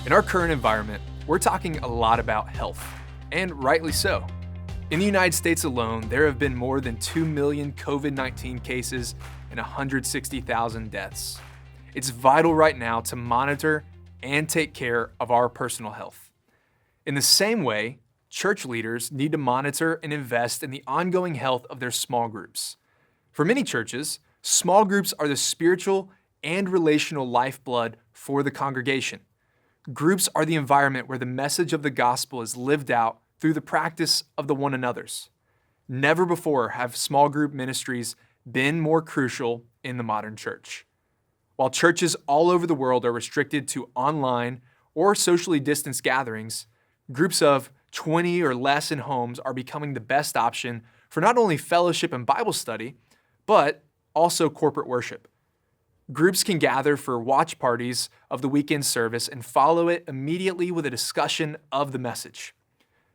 In our current environment, we're talking a lot about health, and rightly so. In the United States alone, there have been more than 2 million COVID-19 cases and 160,000 deaths. It's vital right now to monitor and take care of our personal health. In the same way, church leaders need to monitor and invest in the ongoing health of their small groups. For many churches, small groups are the spiritual and relational lifeblood for the congregation. Groups are the environment where the message of the gospel is lived out through the practice of the one another's. Never before have small group ministries been more crucial in the modern church. While churches all over the world are restricted to online or socially distanced gatherings, groups of 20 or less in homes are becoming the best option for not only fellowship and Bible study, but also corporate worship. Groups can gather for watch parties of the weekend service and follow it immediately with a discussion of the message.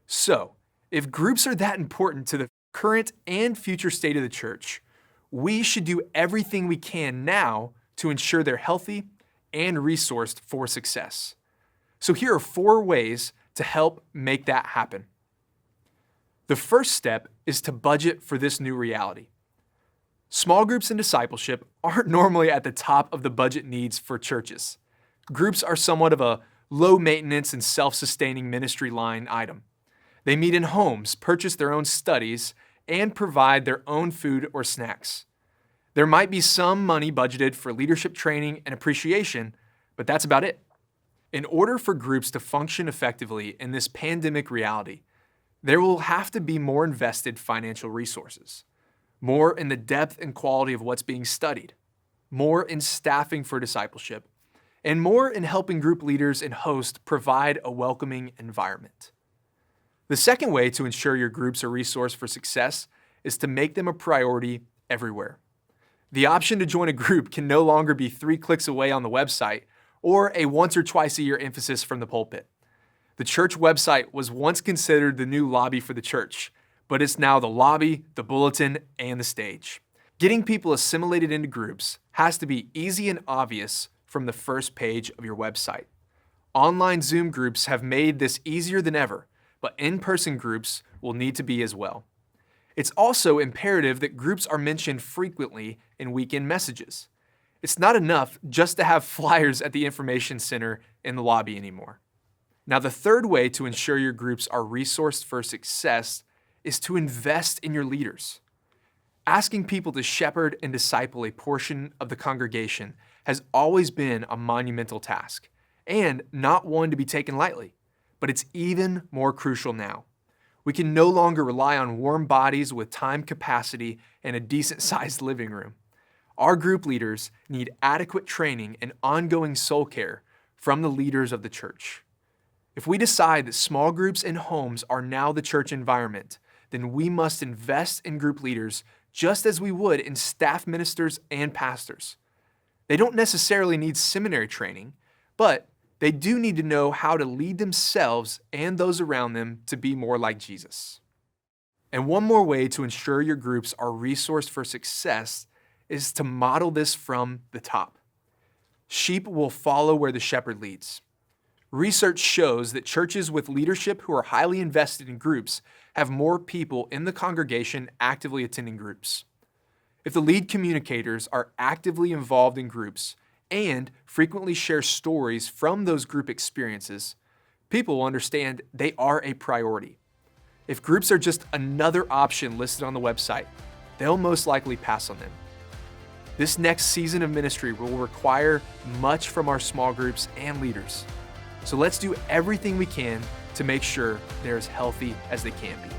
So, if groups are that important to the current and future state of the church, we should do everything we can now to ensure they're healthy and resourced for success. So here are 4 ways to help make that happen. The first step is to budget for this new reality. Small groups and discipleship aren't normally at the top of the budget needs for churches. Groups are somewhat of a low maintenance and self-sustaining ministry line item. They meet in homes, purchase their own studies, and provide their own food or snacks. There might be some money budgeted for leadership training and appreciation, but that's about it. In order for groups to function effectively in this pandemic reality, there will have to be more invested financial resources, more in the depth and quality of what's being studied, more in staffing for discipleship, and more in helping group leaders and hosts provide a welcoming environment. The second way to ensure your groups are a resource for success is to make them a priority everywhere. The option to join a group can no longer be 3 clicks away on the website or a once or twice a year emphasis from the pulpit. The church website was once considered the new lobby for the church, but it's now the lobby, the bulletin, and the stage. Getting people assimilated into groups has to be easy and obvious from the first page of your website. Online Zoom groups have made this easier than ever, but in-person groups will need to be as well. It's also imperative that groups are mentioned frequently in weekend messages. It's not enough just to have flyers at the information center in the lobby anymore. Now, the third way to ensure your groups are resourced for success is to invest in your leaders. Asking people to shepherd and disciple a portion of the congregation has always been a monumental task, and not one to be taken lightly, but it's even more crucial now. We can no longer rely on warm bodies with time capacity and a decent-sized living room. Our group leaders need adequate training and ongoing soul care from the leaders of the church. If we decide that small groups and homes are now the church environment, then we must invest in group leaders just as we would in staff ministers and pastors. They don't necessarily need seminary training, but they do need to know how to lead themselves and those around them to be more like Jesus. And one more way to ensure your groups are resourced for success is to model this from the top. Sheep will follow where the shepherd leads. Research shows that churches with leadership who are highly invested in groups have more people in the congregation actively attending groups. If the lead communicators are actively involved in groups and frequently share stories from those group experiences, people will understand they are a priority. If groups are just another option listed on the website, they'll most likely pass on them. This next season of ministry will require much from our small groups and leaders. So let's do everything we can to make sure they're as healthy as they can be.